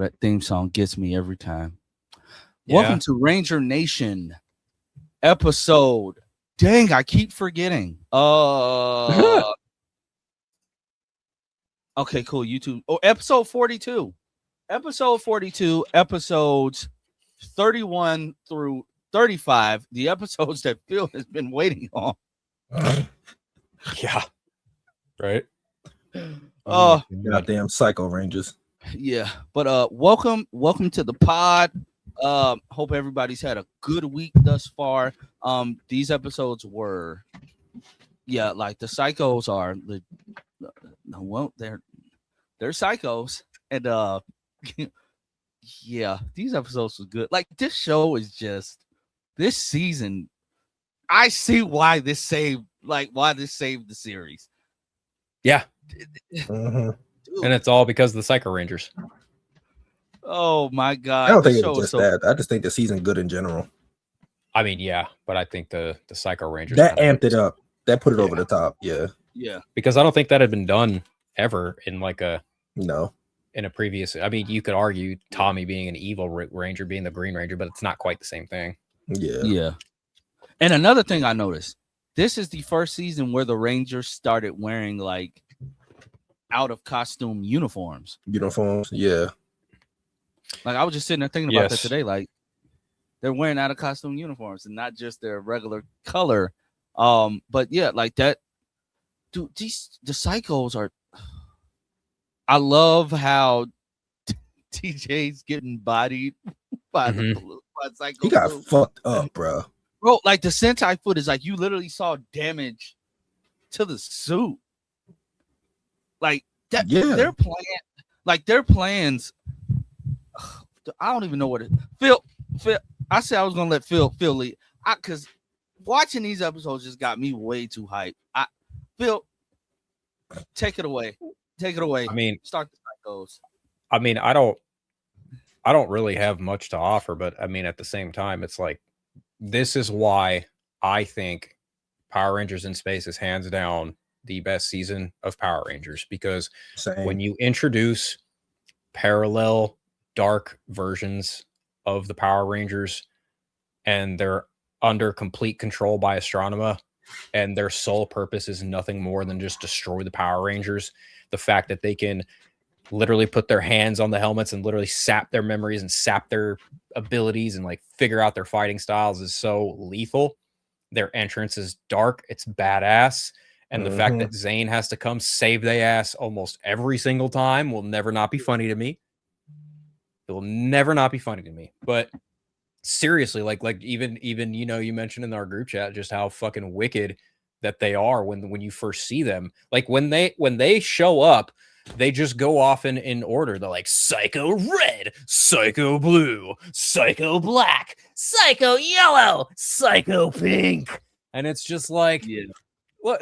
that theme song gets me every time. Yeah. Welcome to Ranger Nation episode. Dang, I keep forgetting. Okay, cool. YouTube. Oh, episode 42. Episode 42, episodes 31 through 35. The episodes that Phil has been waiting on. Yeah. Right. Goddamn Psycho Rangers. Yeah, but welcome to the pod. Hope everybody's had a good week thus far. These episodes were, like the psychos are they're psychos, and yeah, these episodes were good. Like this show is just this season. I see why this saved the series. Yeah. Mm-hmm. And it's all because of the Psycho Rangers. Oh my god! I don't think it was just that. I just think the season good in general. I mean, yeah, but I think the Psycho Rangers that amped it up. That put it over the top. Yeah. Yeah. Because I don't think that had been done ever in like a in a previous. I mean, you could argue Tommy being an evil Ranger being the Green Ranger, but it's not quite the same thing. Yeah. Yeah. And another thing I noticed, this is the first season where the Rangers started wearing like out of costume uniforms. Yeah. Like I was just sitting there thinking about that today. Like they're wearing out of costume uniforms and not just their regular color. But yeah, like that. Dude, the psychos are. I love how TJ's getting bodied by the psycho. He got fucked up, bro. Bro, like the Sentai footage, like you literally saw damage to the suit. Like that, their plans. I don't even know what it. Phil. I said I was gonna let Phil lead. Because watching these episodes just got me way too hyped. Phil, take it away. I mean, start the psychos. I mean, I don't really have much to offer, but I mean, at the same time, it's like this is why I think Power Rangers in Space is hands down the best season of Power Rangers, because when you introduce parallel dark versions of the Power Rangers and they're under complete control by Astronema and their sole purpose is nothing more than just destroy the Power Rangers, the fact that they can literally put their hands on the helmets and literally sap their memories and sap their abilities and like figure out their fighting styles is so lethal. Their entrance is dark. It's badass. And the fact that Zane has to come save their ass almost every single time will never not be funny to me. It will never not be funny to me. But seriously, like even you mentioned in our group chat just how fucking wicked that they are when you first see them. Like when they show up, they just go off in order. They're like Psycho Red, Psycho Blue, Psycho Black, Psycho Yellow, Psycho Pink, and it's just like,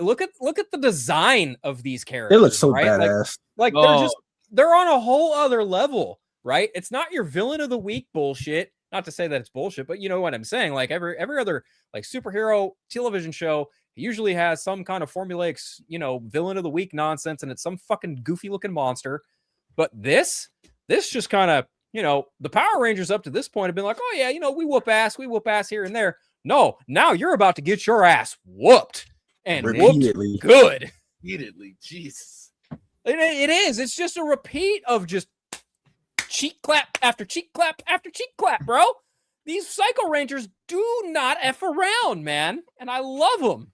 look at the design of these characters. They look so right? badass. Like they're on a whole other level, right? It's not your villain of the week bullshit. Not to say that it's bullshit, but you know what I'm saying. Like every other like superhero television show usually has some kind of formulaic, villain of the week nonsense, and it's some fucking goofy looking monster. But this just kind of, the Power Rangers up to this point have been like, oh yeah, we whoop ass here and there. No, now you're about to get your ass whooped and repeatedly. Whooped good. Repeatedly, Jesus. It is. It's just a repeat of just cheek clap after cheek clap after cheek clap, bro. These Psycho Rangers do not F around, man. And I love them.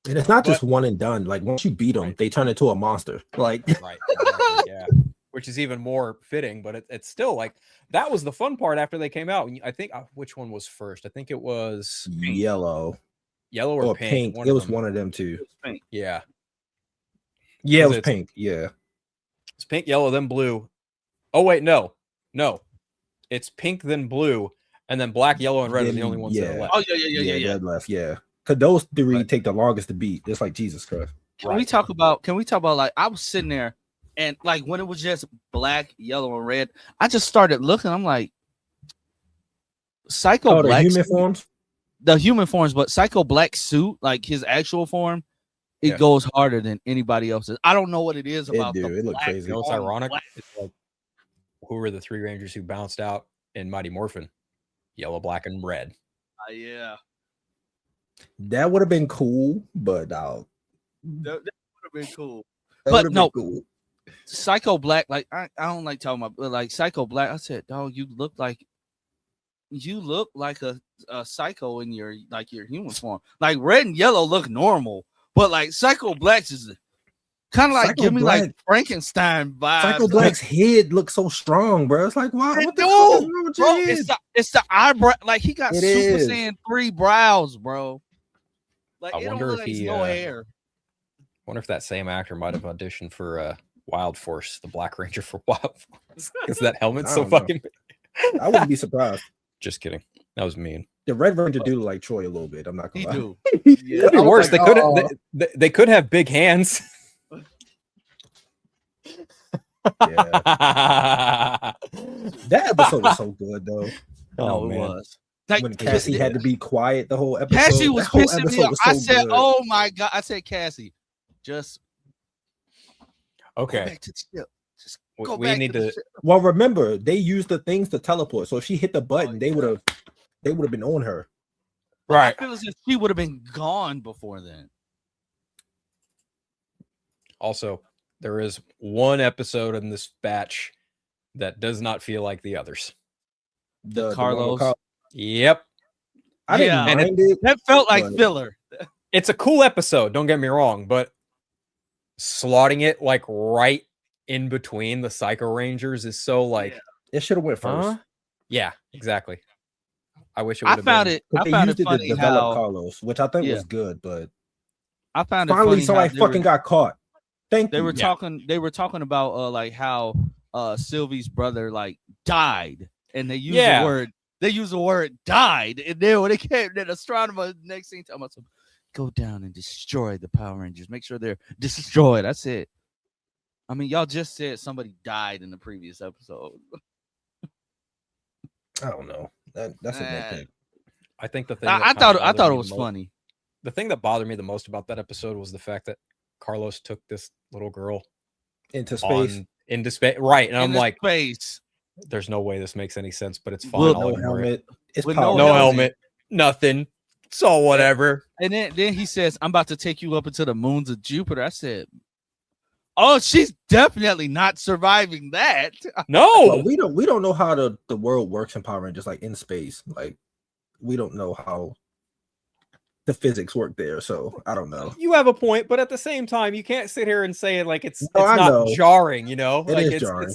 And it's not just one and done. Like once you beat them, they turn into a monster. Like right, exactly, yeah. Which is even more fitting, but it's still like that was the fun part after they came out. I think which one was first? I think it was yellow or pink. It was one of them too. Pink. Yeah. Yeah, it was pink. Yeah. It's pink, yellow, then blue. Oh wait, no. It's pink, then blue, and then black, yellow, and red are the only ones that are left. Oh yeah. Left, yeah. Because those three take the longest to beat. It's like Jesus Christ. Can we talk about like I was sitting there and like when it was just black, yellow, and red, I just started looking. I'm like, Psycho Black. The human forms, but Psycho Black suit, like his actual form, it goes harder than anybody else's. I don't know what it is about. It looks crazy. It's ironic. It's like, who were the 3 Rangers who bounced out in Mighty Morphin? Yellow, black, and red. Yeah. That would have been cool, but that would have been cool. But no, cool. Psycho Black, like I don't like talking about, but like Psycho Black, I said, dog, you look like a psycho in your human form. Like red and yellow look normal, but like Psycho Black's is kind of like give me like Frankenstein vibes. Psycho Black's head looks so strong, bro. It's like, wow, what the fuck is wrong with your head? It's the eyebrow. Like he got Super Saiyan 3 brows, bro. Like I wonder if he no hair. Wonder if that same actor might have auditioned for Wild Force, the Black Ranger for Wild Force, because that helmet's so fucking big. I wouldn't be surprised. Just kidding. That was mean. The Red Ranger do look like Troy a little bit. I'm not gonna lie. Do. Yeah. Could be worse. Like, they could have big hands. Yeah. That episode was so good though. Oh, it was. Like, when Cassie had to be quiet the whole episode. Cassie was pissing me off. I said, good. "Oh my god!" I said, "Cassie, just okay." Go back to the ship. Just go we back need to the to. ship. Well, remember they used the things to teleport. So if she hit the button, they would have been on her. Right. I feel as if she would have been gone before then. Also, there is one episode in this batch that does not feel like the others. The Carlos. Yep. I didn't mind it. That felt like filler. It's a cool episode, don't get me wrong, but slotting it like right in between the Psycho Rangers is so like it should have went first. Yeah, exactly. I wish it would have found been. it. I found it funny to develop Carlos, which I think was good, but I found finally it funny somebody fucking got caught. They were talking about like how Sylvie's brother like died, and they used the word. They used the word died, and then when it came, then astronomer next thing talking about go down and destroy the Power Rangers. Make sure they're destroyed. That's it. I mean, y'all just said somebody died in the previous episode. I don't know. That's a thing. I think the thing I thought it was funny. The thing that bothered me the most about that episode was the fact that Carlos took this little girl into space. Right, and I'm like, space. There's no way this makes any sense, but it's fine. No helmet. It's no helmet. Nothing. It's all whatever. And then he says, "I'm about to take you up into the moons of Jupiter." I said, "Oh, she's definitely not surviving that." No, well, we don't know how the world works in Power Rangers, like in space. Like we don't know how the physics work there, so I don't know. You have a point, but at the same time, you can't sit here and say it like it's not jarring. You know, it like is jarring.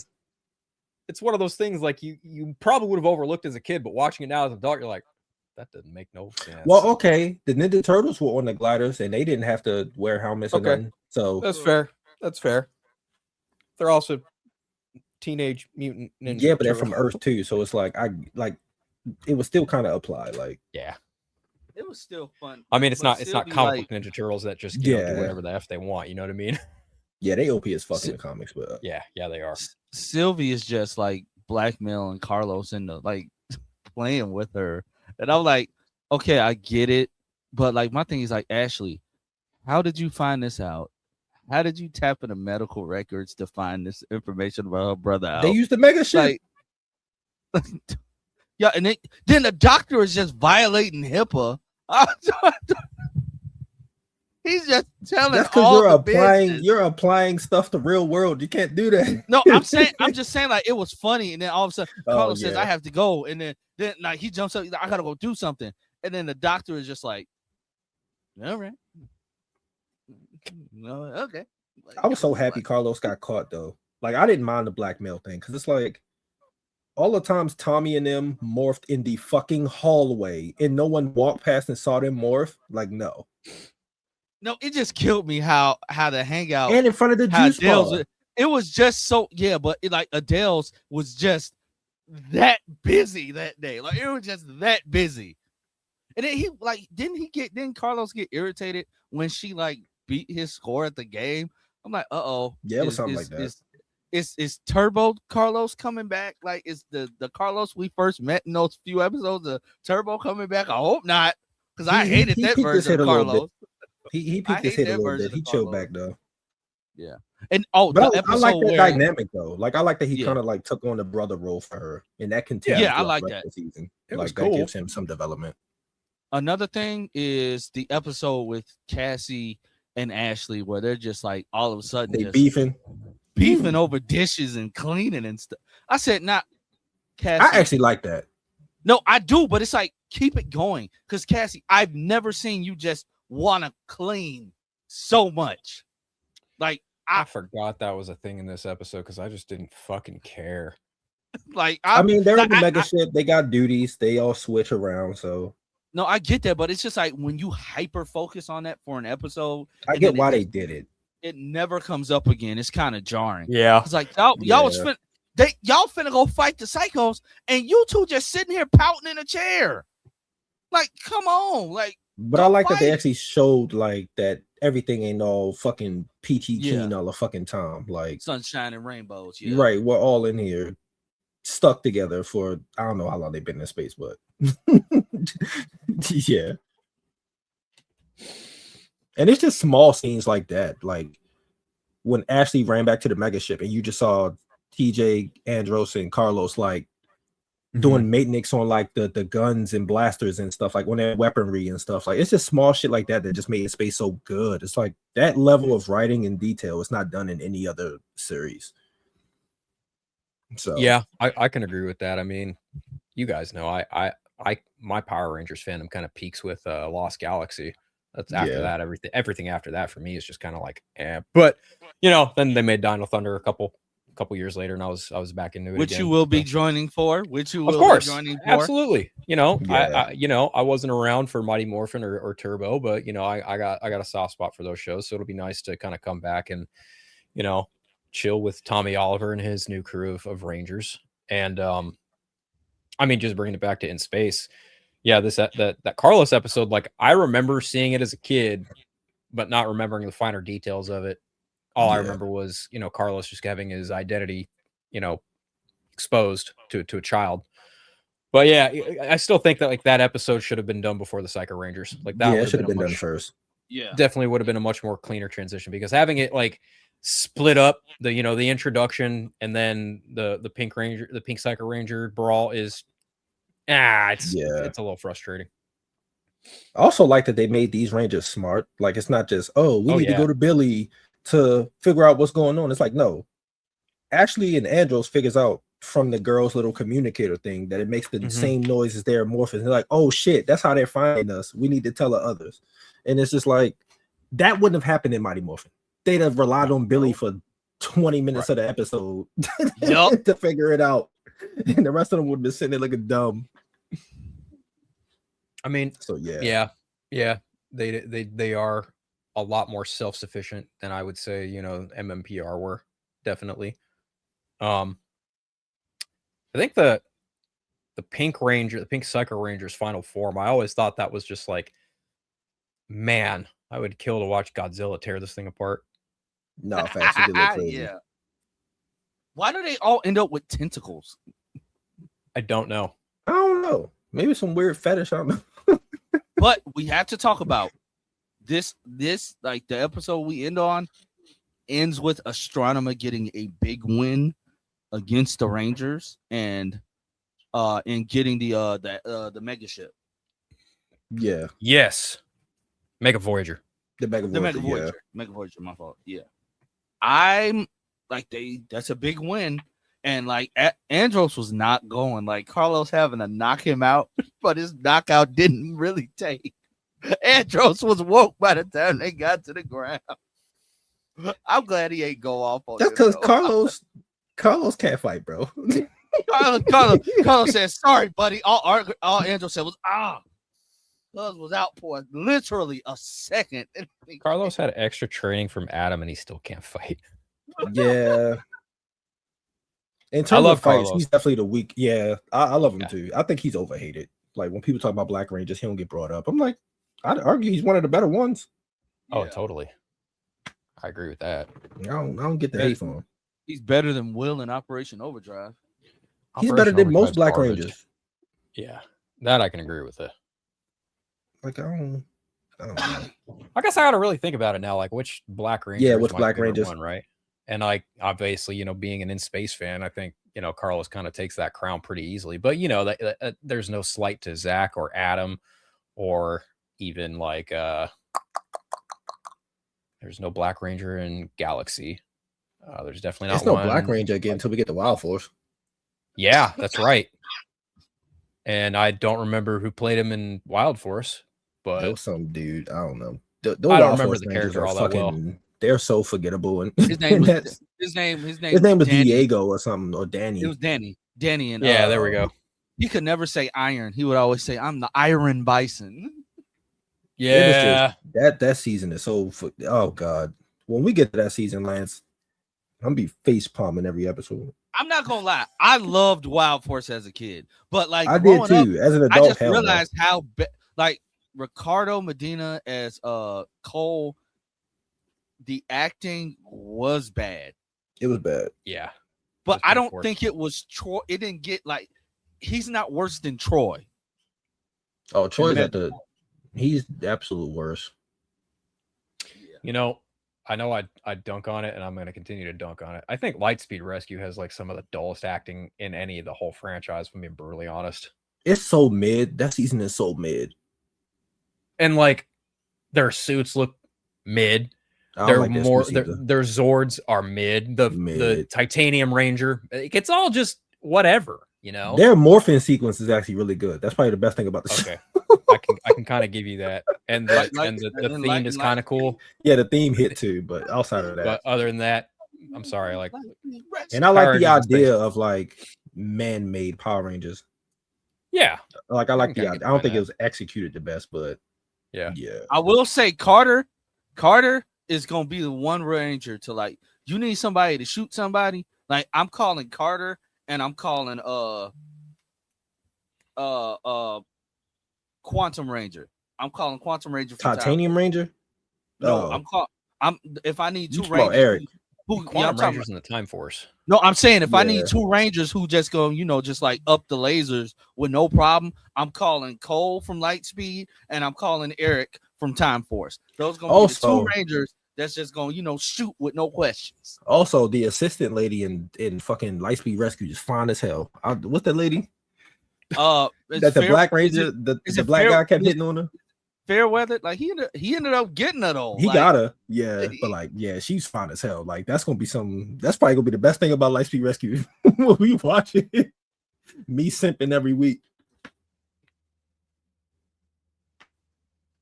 It's one of those things like you probably would have overlooked as a kid, but watching it now as an adult, you're like, that doesn't make no sense. Well, okay, the Ninja Turtles were on the gliders and they didn't have to wear helmets or nothing. So that's fair. That's fair. They're also Teenage Mutant Ninja. Yeah, but they're from Earth too, so it's like it was still kind of applied. Like it was still fun. I mean, it's not comic book Ninja Turtles that just do whatever the F they want. You know what I mean? Yeah, they OP as fuck in the comics, but yeah, they are. Sylvie is just like blackmailing Carlos into like playing with her, and I'm like, okay, I get it, but like my thing is like, Ashley, how did you find this out? How did you tap into medical records to find this information about her brother out? They used the mega shit. Like, yeah, and then the doctor is just violating HIPAA. He's just telling. That's because you're applying stuff to real world. You can't do that. No, I'm just saying like it was funny, and then all of a sudden Carlos says I have to go, and then like he jumps up, he's like, I gotta go do something, and then the doctor is just like, all right, no, okay. Like, I was so happy Carlos got caught though. Like I didn't mind the blackmail thing because it's like all the times Tommy and them morphed in the fucking hallway, and no one walked past and saw them morph. Like no. No, it just killed me how the hangout and in front of the juice bar. It was just so but like Adele's was just that busy that day. Like it was just that busy. And then didn't Carlos get irritated when she like beat his score at the game? I'm like, yeah, it was something like that. Is Turbo Carlos coming back? Like is the Carlos we first met in those few episodes of Turbo coming back? I hope not, because I hated that version of Carlos. He peeked his head a little bit. He chilled back though. Yeah. And but the I episode like that where dynamic though. Like I like that he Yeah. kind of like took on the brother role for her, and that continues. Yeah, I throughout like the rest that. of the season. It Like was that cool. gives him some development. Another thing is the episode with Cassie and Ashley where they're just like all of a sudden They just beefing. over dishes and cleaning and stuff. I said, not Cassie. I actually like that. No, I do, but it's like keep it going. Because Cassie, I've never seen you just want to clean so much. Like I forgot that was a thing in this episode because I just didn't fucking care. Like I mean, they're in the mega ship. They got duties. They all switch around. So no, I get that, but it's just like when you hyper focus on that for an episode, I get why they did it. It never comes up again. It's kind of jarring. Yeah, it's like y'all was y'all finna go fight the psychos, and you two just sitting here pouting in a chair. Like, come on, like. But I like that they actually showed like that everything ain't all fucking peachy keen all the fucking time. Like sunshine and rainbows. Yeah. Right, we're all in here stuck together for I don't know how long they've been in space, but yeah. And it's just small scenes like that, like when Ashley ran back to the mega ship and you just saw TJ, Andros, and Carlos like doing maintenance on like the guns and blasters and stuff, like on their weaponry and stuff. Like it's just small shit like that just made space so good. It's like that level of writing and detail is not done in any other series. So yeah, I can agree with that. I mean, you guys know I my Power Rangers fandom kind of peaks with Lost Galaxy. That's after that, everything after that for me is just kind of like But you know, then they made Dino Thunder a couple years later, and I was back into it. Which again, you will be joining for. Which you will of course, be joining for. Absolutely. You know, I wasn't around for Mighty Morphin or Turbo, but you know, I got a soft spot for those shows, so it'll be nice to kind of come back and you know chill with Tommy Oliver and his new crew of Rangers. And I mean, just bringing it back to In Space. Yeah, that Carlos episode, like I remember seeing it as a kid, but not remembering the finer details of it. All I remember was, you know, Carlos just having his identity, you know, exposed to a child. But yeah, I still think that like that episode should have been done before the SAGA Rangers. Like that should have been done first. Yeah, definitely would have been a much more cleaner transition, because having it like split up, the introduction and then the Pink SAGA Ranger brawl is it's a little frustrating. I also like that they made these Rangers smart. Like it's not just we need to go to Billy to figure out what's going on. It's like no, Ashley and Andros figures out from the girl's little communicator thing that it makes the same noise as their morphins. They're like, oh shit, that's how they're finding us. We need to tell the others. And it's just like that wouldn't have happened in Mighty Morphin. They'd have relied on Billy for 20 minutes of the episode to figure it out. And the rest of them would have been sitting there looking dumb. I mean, so they are a lot more self-sufficient than I would say, you know, MMPR were, definitely. I think the Pink SAGA Ranger's final form, I always thought that was just like, man, I would kill to watch Godzilla tear this thing apart. No, facts. You look crazy. Yeah. Why do they all end up with tentacles? I don't know. Maybe some weird fetish. I don't know. But we have to talk about this like the episode we end on ends with Astronomer getting a big win against the Rangers and getting the mega ship. Yeah. Yes. Mega Voyager. The Mega Voyager. Yeah. Mega Voyager, my fault. Yeah. I'm like that's a big win. And like Andros was not going. Like Carlos having to knock him out, but his knockout didn't really take. Andros was woke by the time they got to the ground. I'm glad he ain't go off on. That's because Carlos can't fight, bro. Carlos said, "Sorry, buddy." All Andros said was Cuz was out for literally a second. Carlos had extra training from Adam, and he still can't fight. Yeah. In terms of fights, he's definitely the weak. Yeah, I love him too. I think he's overhated. Like when people talk about Black Rangers, he don't get brought up. I'm like, I'd argue he's one of the better ones. Oh, totally. I agree with that. I don't get the hate for him. He's better than Will in Operation Overdrive. He's better than most Black Rangers. Yeah, that I can agree with it. Like I don't. I don't know. I guess I got to really think about it now. Like, which Black Ranger? Yeah, is which my Black favorite Rangers? one, right? And like, obviously, being an in space fan, I think Carlos kind of takes that crown pretty easily. But there's no slight to Zach or Adam, or even like there's no Black Ranger in Galaxy. There's definitely not It's no one. Black Ranger again until we get the Wild Force. Yeah, that's right. And I don't remember who played him in Wild Force, but It was some dude. I don't know. The I don't Wild remember Force the Rangers character are all that well. They're so forgettable. And His name was his name was Danny. Diego or something, or Danny. It was Danny. Danny, and yeah, there we go. He could never say iron. He would always say, "I'm the Iron Bison." Yeah, that season is so. Oh God, when we get to that season, Lance, I'm gonna be face palming every episode. I'm not gonna lie, I loved Wild Force as a kid, but like I did too. As an adult, I just realized how like Ricardo Medina as Cole, the acting was bad. It was bad. Yeah, but I don't think it was Troy. It didn't get like he's not worse than Troy. Oh, Troy's he's the absolute worst. I know I dunk on it, and I'm going to continue to dunk on it. I think Lightspeed Rescue has like some of the dullest acting in any of the whole franchise, if I'm being brutally honest. It's so mid. That season is so mid. And like their suits look mid. They're like their Zords are mid. The Titanium Ranger, it's all just whatever, Their morphing sequence is actually really good. That's probably the best thing about the show. I can kind of give you that. And the theme is kind of cool. Yeah, the theme hit too, but outside of that. But other than that, I'm sorry, and I like the idea of like man-made Power Rangers. Yeah. Like I like the idea. I don't think it was executed the best, but yeah. I will say Carter is gonna be the one Ranger to like you need somebody to shoot somebody. Like I'm calling Carter and I'm calling Quantum Ranger. I'm calling Quantum Ranger for Titanium Ranger? No, I'm if I need two Rangers. Eric. Quantum Rangers in the Time Force. No, I'm saying if I need two Rangers who just go, just like up the lasers with no problem, I'm calling Cole from Lightspeed and I'm calling Eric from Time Force. Those gonna be the two Rangers that's just going, shoot with no questions. Also, the assistant lady in fucking Lightspeed Rescue is fine as hell. What's that lady? That the Black Ranger, the black guy kept hitting on her. Fairweather, like he ended up getting it all. He got her, but she's fine as hell. Like that's probably gonna be the best thing about Lightspeed Rescue when we watch it. Me simping every week.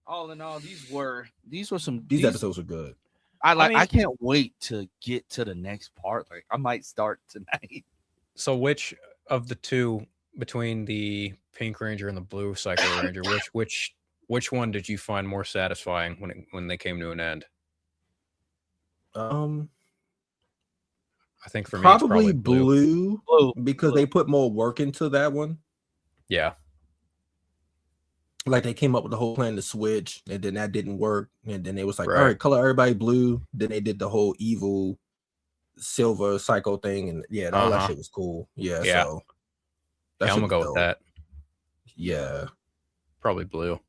All in all, these were these episodes are good. I can't wait to get to the next part. Like I might start tonight. So which of the two between the Pink Ranger and the Blue Psycho Ranger, which one did you find more satisfying when they came to an end? I think for me probably blue because they put more work into that one. Yeah. Like they came up with the whole plan to switch, and then that didn't work, and then it was like, all right, color everybody blue. Then they did the whole evil silver psycho thing, and all that shit was cool. Yeah. So I'm gonna go with that. Yeah, probably blue.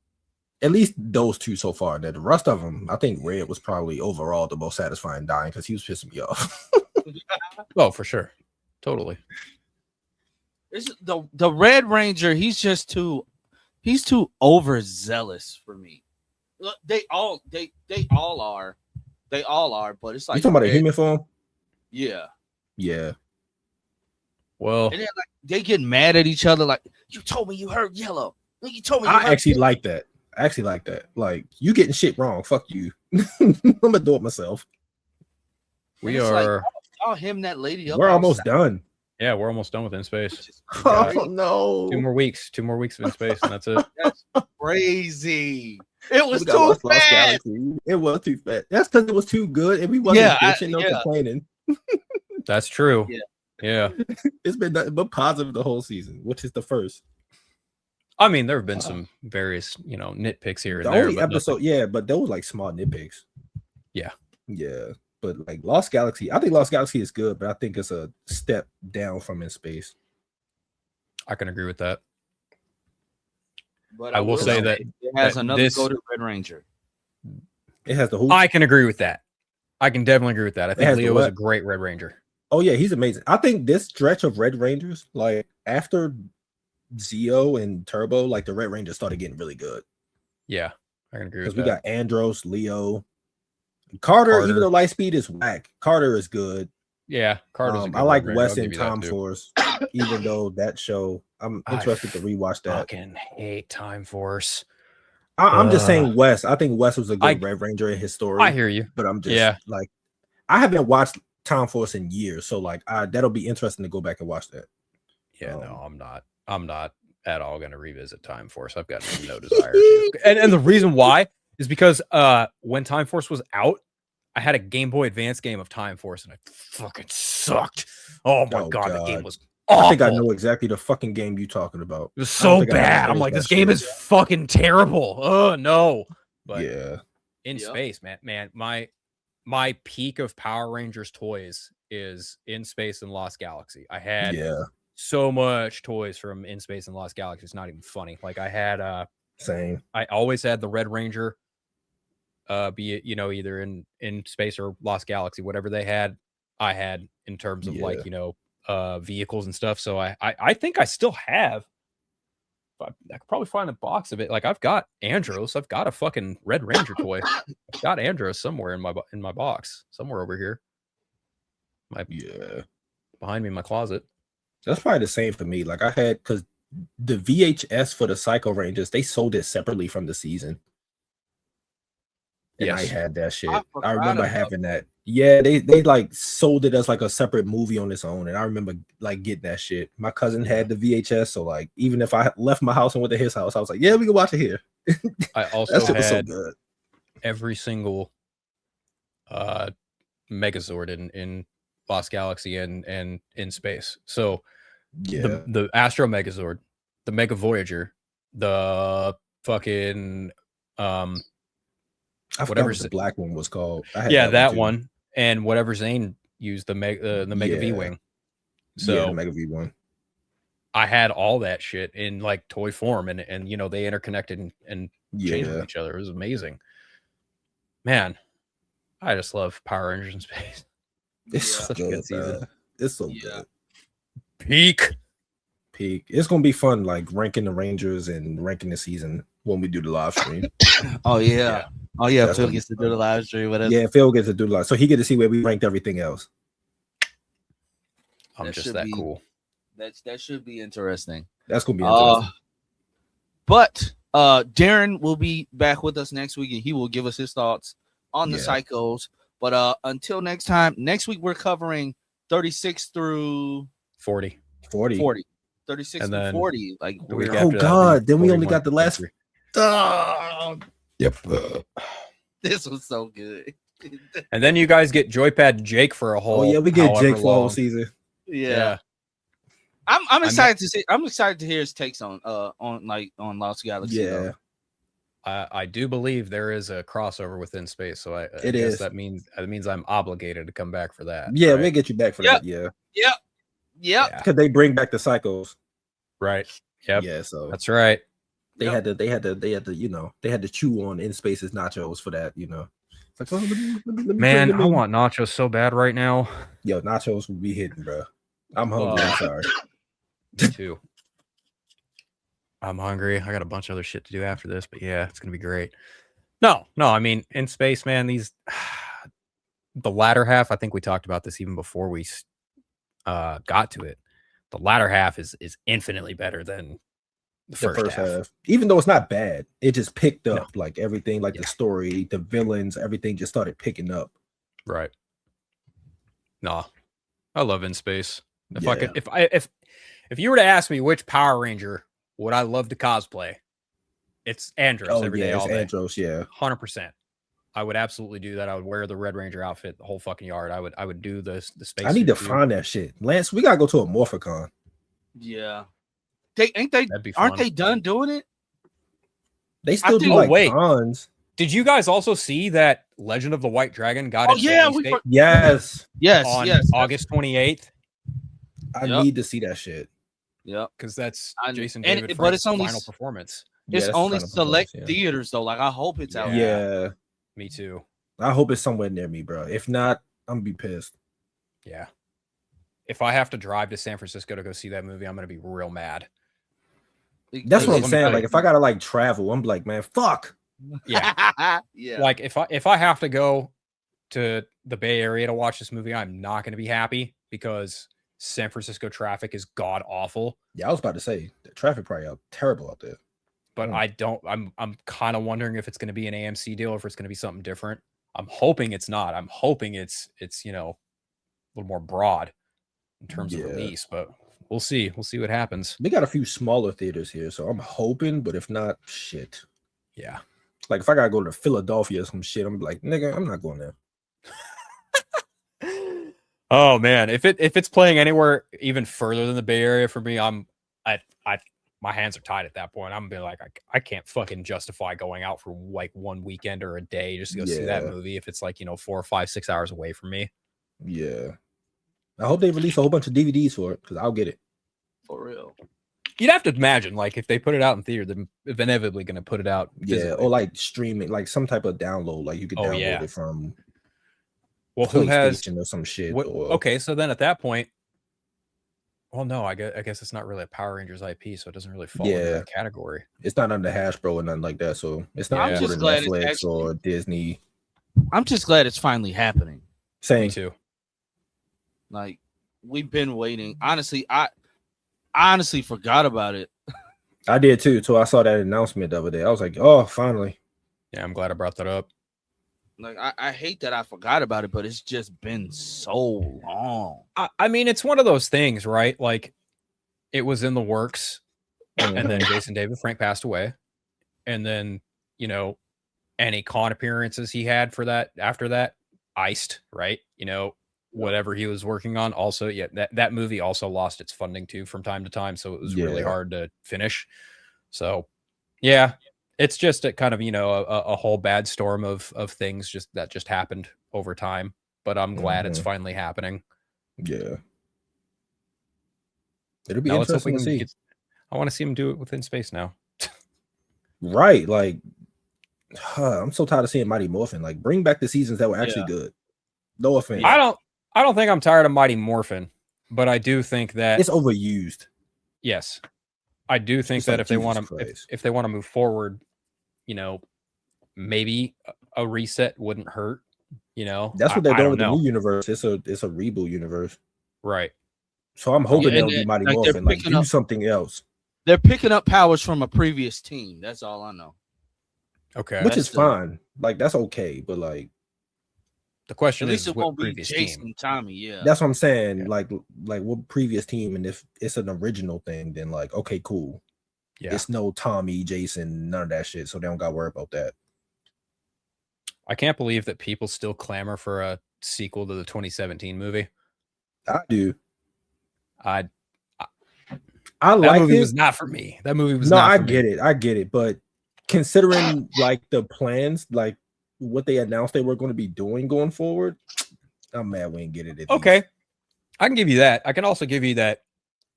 At least those two so far. The rest of them, I think red was probably overall the most satisfying dying because he was pissing me off. Oh, for sure, totally. The Red Ranger. He's too overzealous for me. They all are. But it's like you talking about a human form? Yeah. Well, and then like they get mad at each other. Like you told me you heard yellow. You told me. I actually like that. Like you getting shit wrong. Fuck you. I'm gonna do it myself. We are. Like, him that lady. We're almost done. Yeah, we're almost done with In Space. Oh no! 2 more weeks of In Space, and that's it. That's crazy. It was too fast. It was too fast. That's because it was too good, and we wasn't bitching or complaining. That's true. Yeah. It's been nothing but positive the whole season, which is the first. I mean, there have been some various, nitpicks here and there. The only episode, but those like small nitpicks. Yeah. But like Lost Galaxy, I think Lost Galaxy is good, but I think it's a step down from In Space. I can agree with that. But I will say that it has another go to Red Ranger. It has the who? I can agree with that. I can definitely agree with that. I think Leo is a great Red Ranger. Oh yeah, he's amazing. I think this stretch of Red Rangers, like after Zeo and Turbo, like the Red Rangers started getting really good. Yeah, I can agree with that. Because we got Andros, Leo, Carter. Even though Lightspeed is whack, Carter is good. Yeah, Carter's a good I like Red Wes Ranger. and Time Force, even though that show, I'm interested to rewatch that. I fucking hate Time Force. I'm just saying Wes. I think Wes was a good Red Ranger in his story. I hear you. But I'm just like, I haven't watched Time Force in years. So like that'll be interesting to go back and watch that. Yeah, no, I'm not. I'm not at all going to revisit Time Force. I've got no desire to. And the reason why is because when Time Force was out, I had a Game Boy Advance game of Time Force and it fucking sucked. Oh my god, that game was awful. I think I know exactly the fucking game you're talking about. It was so bad. I'm like, this game is fucking terrible. Oh no. But yeah, in space, man, my peak of Power Rangers toys is In Space and Lost Galaxy. I had so much toys from In Space and Lost Galaxy. It's not even funny. Like I had same. I always had the Red Ranger. Be it, you know, either in Space or Lost Galaxy, whatever they had, I had in terms of like, you know, vehicles and stuff. So I think I still have. I could probably find a box of it. Like I've got Andros. I've got a fucking Red Ranger toy. I've got Andros somewhere in my box, somewhere over here. Behind me in my closet. That's probably the same for me. Like I had, because the VHS for the Psycho Rangers, they sold it separately from the season. And I had that shit. I remember having that. Yeah, they like sold it as like a separate movie on its own. And I remember like getting that shit. My cousin had the VHS. So like even if I left my house and went to his house, I was like, yeah, we can watch it here. I also had was so good. Every single Megazord in Lost Galaxy and In Space. So the Astro Megazord, the Mega Voyager, the fucking I forgot what the black one was called. that one, and whatever Zane used, the Mega V Wing. So the Mega V one. I had all that shit in like toy form, and you know they interconnected and changed with each other. It was amazing, man. I just love Power Rangers in Space. It's such a good season. It's so good. Peak. It's gonna be fun, like ranking the Rangers and ranking the season when we do the live stream. Oh yeah. Phil gets to do the live stream. Yeah, Phil gets to do the live, so he get to see where we ranked everything else. I'm just that cool. That should be interesting. That's gonna be interesting. But Darren will be back with us next week, and he will give us his thoughts on the Psychos. But until next time, next week we're covering 36 through 40. 36 through 40. Like, oh god, then we only got the last. Yep. This was so good. And then you guys get Joypad Jake for a whole. Oh yeah, we get Jake for the whole season. Yeah. I'm excited to see. I'm excited to hear his takes on Lost Galaxy. Yeah. I do believe there is a crossover within Space, so I guess that means I'm obligated to come back for that. Yeah, right? We'll get you back for that. Yeah. Because they bring back the Psychos. Right. Yep. Yeah. So that's right. They had to, you know, they had to chew on In Space's nachos for that, you know. Like, oh, let me man, I want nachos so bad right now. Yo, nachos will be hidden, bro. I'm hungry. I'm sorry. Me too. I'm hungry. I got a bunch of other shit to do after this, but yeah, it's gonna be great. No, I mean, In Space, man, the latter half, I think we talked about this even before we got to it. The latter half is infinitely better than the first half. Even though it's not bad, it just picked up like everything, like the story, the villains, everything just started picking up. Right. No, I love In Space. If you were to ask me which Power Ranger would I love to cosplay, it's Andros every day, all day. Andros, 100%. I would absolutely do that. I would wear the Red Ranger outfit, the whole fucking yard. I would do the space. I need to find that shit, Lance. We gotta go to a Morphicon. Yeah, aren't they done doing it? They still do cons. Did you guys also see that Legend of the White Dragon got its release date? Yes, on August 28th. I need to see that shit. Yeah, because that's Jason David. But it's only final performance. It's only select theaters though. Like I hope it's out. Yeah. Me too. I hope it's somewhere near me, bro. If not, I'm gonna be pissed. Yeah. If I have to drive to San Francisco to go see that movie, I'm gonna be real mad. That's what I'm saying. Like, if I gotta like travel, I'm like, man, fuck. Yeah. Yeah. Like if I have to go to the Bay Area to watch this movie, I'm not gonna be happy because San Francisco traffic is god awful. Yeah, I was about to say the traffic probably terrible out there. But I'm kind of wondering if it's gonna be an AMC deal or if it's gonna be something different. I'm hoping it's not. I'm hoping it's you know, a little more broad in terms of release, but we'll see. We'll see what happens. We got a few smaller theaters here, so I'm hoping, but if not, shit. Yeah. Like if I gotta go to Philadelphia or some shit, I'm like, nigga, I'm not going there. Oh man, if it's playing anywhere even further than the Bay Area for me, my hands are tied at that point. I'm gonna be like, I can't fucking justify going out for like one weekend or a day just to go see that movie if it's like, you know, 4 or 5, 6 hours away from me. Yeah. I hope they release a whole bunch of DVDs for it because I'll get it. For real. You'd have to imagine, like, if they put it out in theater, they're inevitably going to put it out physically. Yeah, or like streaming, like some type of download, like you could download it from who has or some shit. Okay, so then at that point, well, no, I guess it's not really a Power Rangers IP, so it doesn't really fall into that category. It's not under Hasbro or nothing like that, so it's not I'm just glad Netflix or Disney. I'm just glad it's finally happening. Same. Me too. Like, we've been waiting. Honestly, I honestly forgot about it. I did too. So I saw that announcement the other day. I was like, oh, finally. Yeah, I'm glad I brought that up. Like, I hate that I forgot about it, but it's just been so long. I mean, it's one of those things, right? Like, it was in the works, and then Jason David Frank passed away, and then, you know, any con appearances he had for that after that, iced, right? You know, whatever he was working on. Also, that movie also lost its funding too from time to time, so it was really hard to finish. So, yeah, it's just a kind of, you know, a whole bad storm of things that just happened over time. But I'm glad it's finally happening. Yeah, it'll be interesting to see. I want to see him do it within space now. Right, like I'm so tired of seeing Mighty Morphin. Like, bring back the seasons that were actually good. No offense. I don't think I'm tired of Mighty Morphin, but I do think that it's overused. Yes, I do think that if they want to move forward, you know, maybe a reset wouldn't hurt. You know, that's what they're doing with the new universe. It's a reboot universe, right? So I'm hoping they'll do Mighty Morphin, like do something else. They're picking up powers from a previous team. That's all I know. Okay, which is fine. Like, that's okay, but like, the question is, it won't be Jason and Tommy. Yeah, that's what I'm saying. Yeah. Like what previous team? And if it's an original thing, then like, okay, cool. Yeah, it's no Tommy, Jason, none of that shit. So they don't got to worry about that. I can't believe that people still clamor for a sequel to the 2017 movie. I do. I like that movie it. Was not for me. That movie was no. Not I for get me. it. I get it. But considering like the plans, like what they announced they were going to be doing going forward, I'm mad we didn't get it. Okay, I can give you that. I can also give you that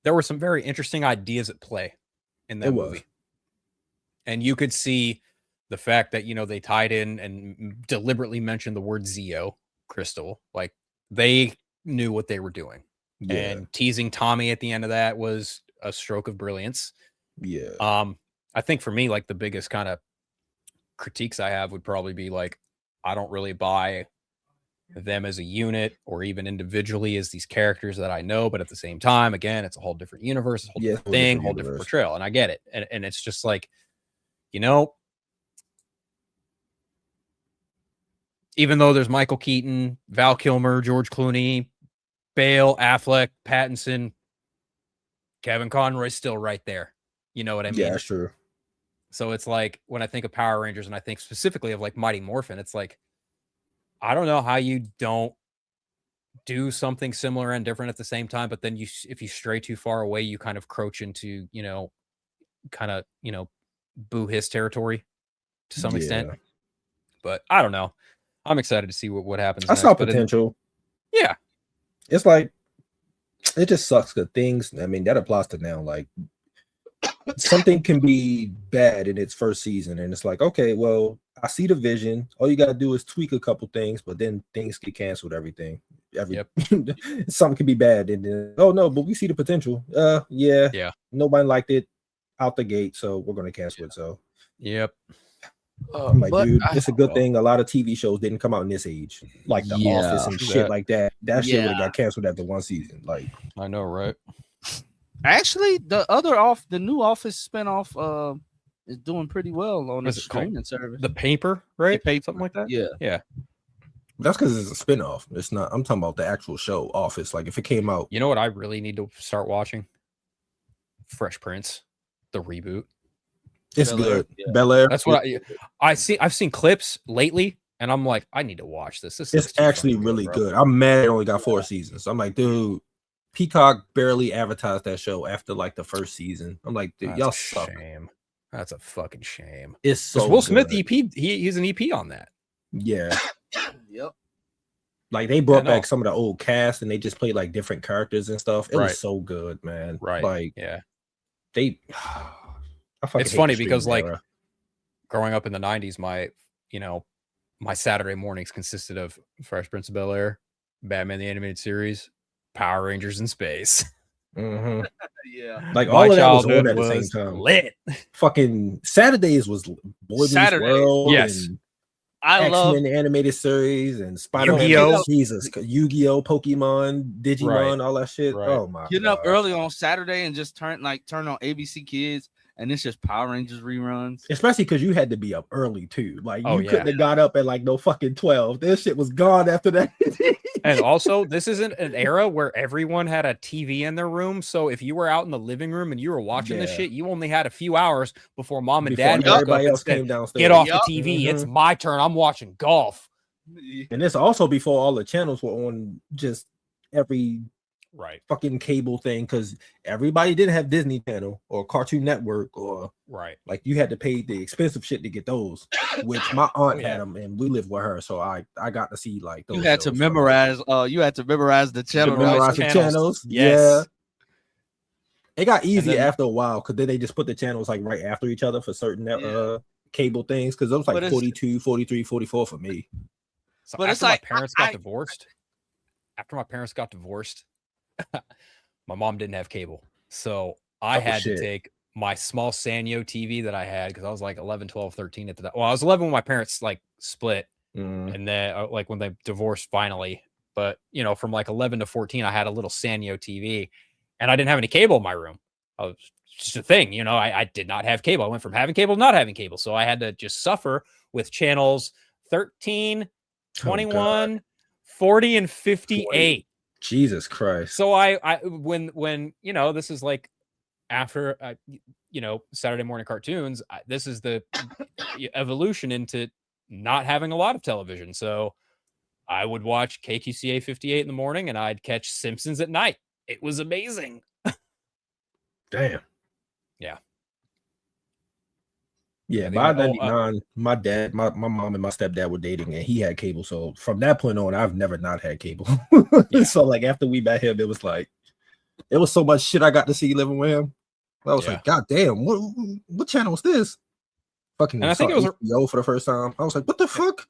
there were some very interesting ideas at play in that movie, and you could see the fact that, you know, they tied in and deliberately mentioned the word Zeo Crystal, like they knew what they were doing, and teasing Tommy at the end of that was a stroke of brilliance. Yeah. I think for me, like the biggest kind of critiques I have would probably be like, I don't really buy them as a unit or even individually as these characters that I know, but at the same time, again, it's a whole different universe, a whole different thing, whole different portrayal, and I get it. And it's just like, you know, even though there's Michael Keaton, Val Kilmer, George Clooney, Bale, Affleck, Pattinson, Kevin Conroy's still right there. You know what I mean? Yeah, sure. So it's like when I think of Power Rangers and I think specifically of like Mighty Morphin, it's like, I don't know how you don't do something similar and different at the same time, but then if you stray too far away, you kind of croach into, you know, kind of, you know, boo hiss territory to some extent. But I don't know. I'm excited to see what happens. I saw potential. Yeah. It's like, it just sucks because things, I mean, that applies to now. Like, something can be bad in its first season, and it's like, okay, well, I see the vision. All you gotta do is tweak a couple things, but then things get canceled. Something can be bad, and then oh no, but we see the potential. Yeah. Nobody liked it out the gate, so we're gonna cancel it. So yep. I'm like, dude, it's a good thing a lot of TV shows didn't come out in this age, like The Office and shit like that. That shit would have got canceled after one season. Like, I know, right? Actually, the new Office spinoff is doing pretty well on the streaming service. The Paper, right? Something like that. Yeah. That's because it's a spinoff. It's not. I'm talking about the actual show, Office. Like if it came out, you know what I really need to start watching? Fresh Prince, the reboot. It's good. Bel Air. That's what I see. I've seen clips lately, and I'm like, I need to watch this. It's actually really good. I'm mad it only got 4 seasons. I'm like, dude, Peacock barely advertised that show after like the first season. I'm like, dude, y'all suck. Shame. That's a fucking shame. It's so Will Smith EP. He's an EP on that. Yeah. Yep. Like they brought back some of the old cast, and they just played like different characters and stuff. It was so good, man. Right. Like, they. It's funny because like growing up in the 90s, my Saturday mornings consisted of Fresh Prince of Bel Air, Batman the Animated Series, Power Rangers in Space. Mm-hmm. Yeah, like all of that was on at the same time. Lit. Fucking Saturdays was Boy Meets World. Yes. And X-Men the animated series and Spider-Man. Yu-Gi-Oh! Jesus, Yu-Gi-Oh, Pokemon, Digimon, all that shit. Right. Oh my! Getting up early on Saturday and just turn on ABC Kids, and it's just Power Rangers reruns. Especially because you had to be up early too. Like you couldn't have got up at like no fucking 12. This shit was gone after that. And also, this isn't an era where everyone had a TV in their room. So if you were out in the living room and you were watching this shit, you only had a few hours before mom and dad everybody else came downstairs. Get off the TV. It's my turn. I'm watching golf. And it's also before all the channels were on just every fucking cable thing, because everybody didn't have Disney Channel or Cartoon Network or like you had to pay the expensive shit to get those, which my aunt had them and we lived with her, so I got to see like those. You had to memorize the channel. Memorize the channels. Yes. It got easy after a while because then they just put the channels like right after each other for certain cable things, because it was like 42, 43, 44 for me. So but it's like my parents got divorced, my mom didn't have cable, so I had to take my small Sanyo TV that I had, because I was like 11, 12, 13 at the time. Well, I was 11 when my parents like split, and then like when they divorced finally. But from like 11 to 14, I had a little Sanyo TV, and I didn't have any cable in my room. It's just a thing, I did not have cable. I went from having cable to not having cable, so I had to just suffer with channels 13, 21, 40, and 58. 20. Jesus Christ. So I when this is like after Saturday morning cartoons, this is the evolution into not having a lot of television. So I would watch KQCA 58 in the morning, and I'd catch Simpsons at night. It was amazing. Damn. Yeah, by 99, my dad, my mom and my stepdad were dating, and he had cable. So from that point on, I've never not had cable. So like after we met him, it was so much shit I got to see living with him. I was like, God damn, what channel was this? Fucking, and I think it was HBO for the first time. I was like, what the fuck?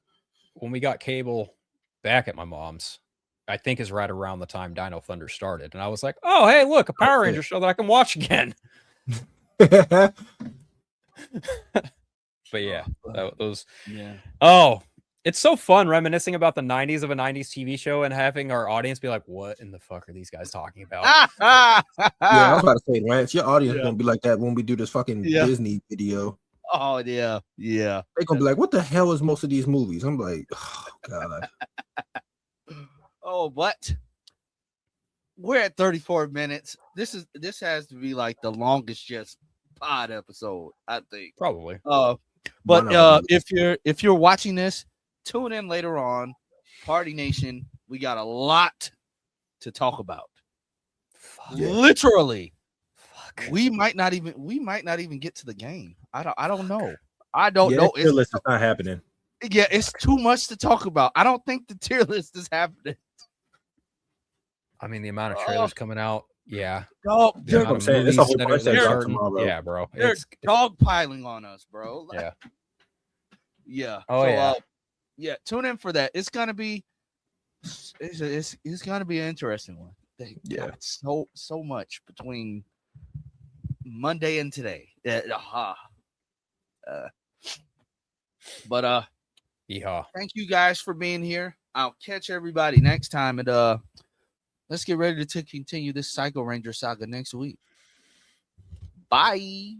When we got cable back at my mom's, I think is right around the time Dino Thunder started, and I was like, oh hey, look, a Power Ranger show that I can watch again. But it's so fun reminiscing about the 90s of a 90s TV show and having our audience be like, what in the fuck are these guys talking about? I was about to say, Rance, your audience is gonna be like that when we do this fucking Disney video. Oh yeah they're gonna be like, what the hell is most of these movies? I'm like, oh god. But we're at 34 minutes. This has to be like the longest just pod episode, I think. Probably. But if you're watching this, tune in later on. Party Nation, we got a lot to talk about. Literally. We might not even get to the game. I don't know. I don't know. Tier list is not happening. Yeah, it's too much to talk about. I don't think the tier list is happening. I mean, the amount of trailers coming out. Yeah. No, I'm saying it's a whole bunch yeah, bro. They're dogpiling on us, bro. Yeah. Yeah. Oh yeah. Yeah. Tune in for that. It's gonna be. It's gonna be an interesting one. They got so much between Monday and today. But Yeehaw. thank you guys for being here. I'll catch everybody next time, and let's get ready to continue this Psycho Ranger saga next week. Bye.